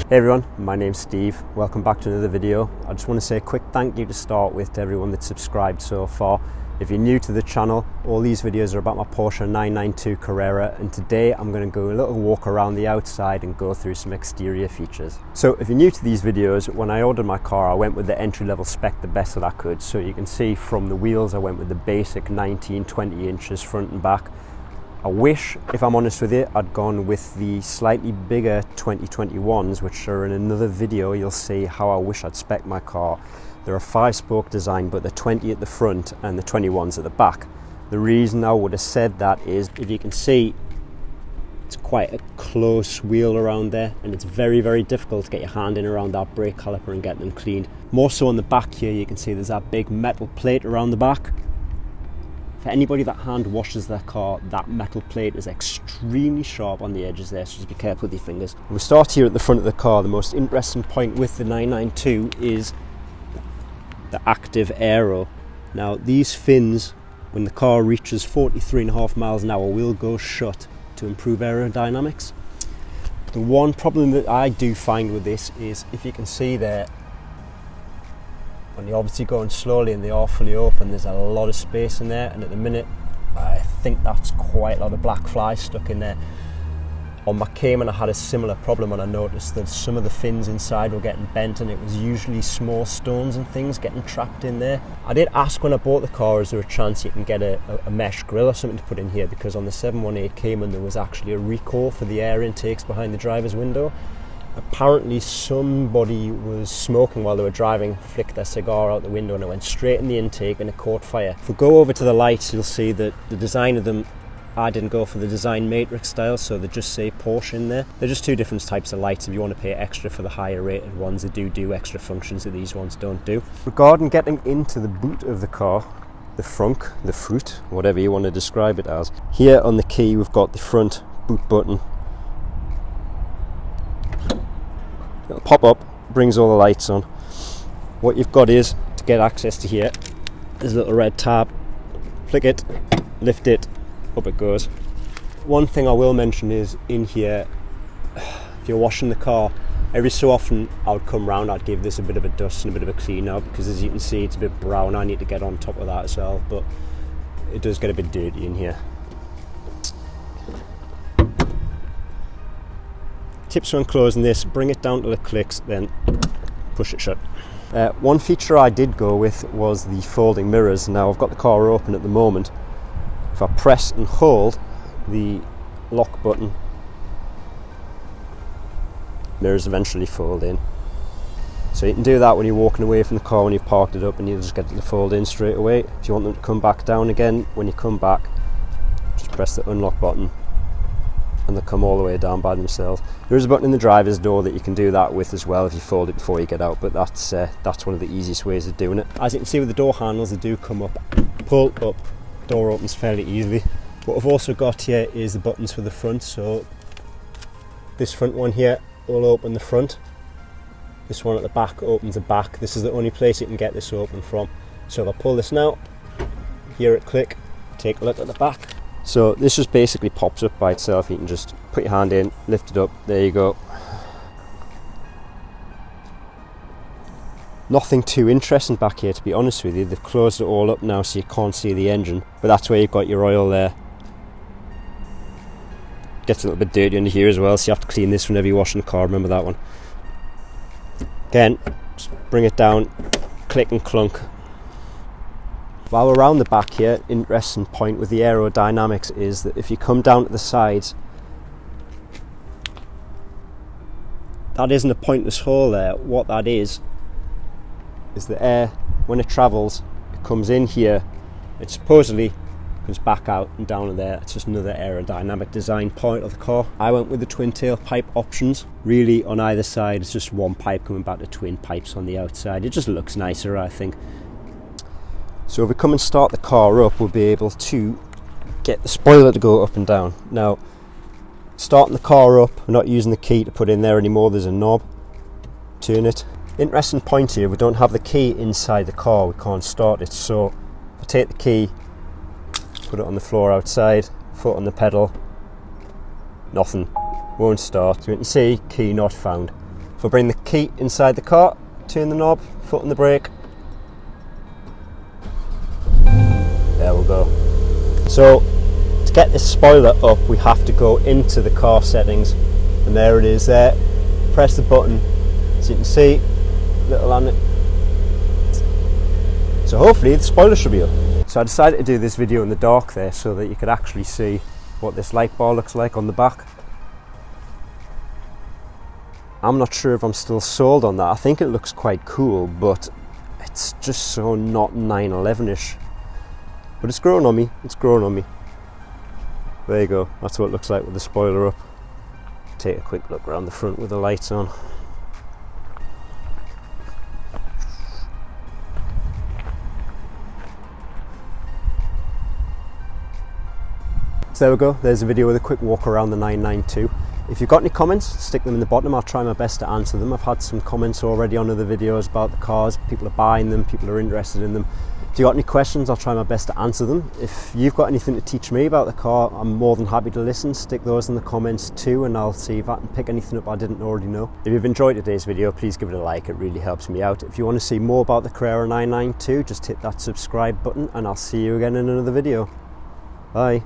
Hey everyone, my name's Steve. Welcome back to another video. I just want to say a quick thank you to start with to everyone that's subscribed so far. If you're new to the channel, all these videos are about my Porsche 992 Carrera, and today I'm going to go a little walk around the outside and go through some exterior features. So if you're new to these videos, when I ordered my car I went with the entry-level spec the best that I could. So you can see from the wheels I went with the basic 19-20 inches front and back. I wish, if I'm honest with you, I'd gone with the slightly bigger 2021s, which are in another video. You'll see how I wish I'd spec'd my car. They're a 5-spoke design, but the 20 at the front and the 21s at the back. The reason I would have said that is, if you can see, it's quite a close wheel around there, and it's very, very difficult to get your hand in around that brake caliper and get them cleaned. More so on the back here, you can see there's that big metal plate around the back. For anybody that hand washes their car, that metal plate is extremely sharp on the edges there, so just be careful with your fingers. We start here at the front of the car. The most interesting point with the 992 is the active aero. Now these fins, when the car reaches 43.5 miles an hour, will go shut to improve aerodynamics. The one problem that I do find with this is, if you can see there, when you're obviously going slowly and they are fully open, there's a lot of space in there, and at the minute I think that's quite a lot of black fly stuck in there. On my Cayman I had a similar problem, and I noticed that some of the fins inside were getting bent, and it was usually small stones and things getting trapped in there. I did ask when I bought the car, is there a chance you can get a mesh grill or something to put in here, because on the 718 Cayman there was actually a recoil for the air intakes behind the driver's window. Apparently somebody was smoking while they were driving, flicked their cigar out the window, and it went straight in the intake and it caught fire. If we go over to the lights, you'll see that the design of them, I didn't go for the design matrix style, so they just say Porsche in there. They're just two different types of lights. If you want to pay extra for the higher rated ones, they do extra functions that these ones don't do. Regarding getting into the boot of the car, the frunk, the fruit, whatever you want to describe it as, here on the key we've got the front boot button. It'll pop up, brings all the lights on. What you've got is, to get access to here, there's a little red tab. Flick it, lift it, up it goes. One thing I will mention is, in here, if you're washing the car, every so often I would come round, I'd give this a bit of a dust and a bit of a clean out, because as you can see it's a bit brown. I need to get on top of that as well, but it does get a bit dirty in here. Tips when closing this: bring it down till it clicks, then push it shut. One feature I did go with was the folding mirrors. Now I've got the car open at the moment. If I press and hold the lock button, mirrors eventually fold in. So you can do that when you're walking away from the car, when you've parked it up, and you just get it to fold in straight away. If you want them to come back down again, when you come back, just press the unlock button and they'll come all the way down by themselves. There is a button in the driver's door that you can do that with as well if you fold it before you get out, but that's one of the easiest ways of doing it. As you can see with the door handles, they do come up, pull up, door opens fairly easily. What I've also got here is the buttons for the front. So this front one here will open the front, this one at the back opens the back. This is the only place you can get this open from. So if I pull this now, hear it click, take a look at the back. So this just basically pops up by itself. You can just put your hand in, lift it up, there you go. Nothing too interesting back here, to be honest with you. They've closed it all up now so you can't see the engine, but that's where you've got your oil there. Gets a little bit dirty under here as well, so you have to clean this whenever you're washing the car, remember that one. Again, just bring it down, click and clunk. While we're around the back here, interesting point with the aerodynamics is that if you come down to the sides, that isn't a pointless hole there. What that is the air, when it travels, it comes in here, it supposedly comes back out and down in there. It's just another aerodynamic design point of the car. I went with the twin tailpipe options. Really, on either side it's just one pipe coming back to twin pipes on the outside. It just looks nicer, I think. So if we come and start the car up, we'll be able to get the spoiler to go up and down. Now, starting the car up, we're not using the key to put in there anymore. There's a knob. Turn it. Interesting point here, we don't have the key inside the car, we can't start it. So if I take the key, put it on the floor outside, foot on the pedal, nothing, won't start. So you can see key not found. If We'll bring the key inside the car, turn the knob, foot on the brake. There we go. So to get this spoiler up, we have to go into the car settings, and there it is there. Press the button, so you can see little on it. So hopefully the spoiler should be up. So I decided to do this video in the dark there so that you could actually see what this light bar looks like on the back. I'm not sure if I'm still sold on that. I think it looks quite cool, but it's just so not 911-ish. But it's growing on me, it's growing on me. There you go, that's what it looks like with the spoiler up. Take a quick look around the front with the lights on. So there we go, there's a video with a quick walk around the 992. If you've got any comments, stick them in the bottom. I'll try my best to answer them. I've had some comments already on other videos about the cars. People are buying them, people are interested in them. If you've got any questions, I'll try my best to answer them. If you've got anything to teach me about the car, I'm more than happy to listen. Stick those in the comments too, and I'll see if I can pick anything up I didn't already know. If you've enjoyed today's video, please give it a like, it really helps me out. If you want to see more about the Carrera 992, just hit that subscribe button, and I'll see you again in another video. Bye.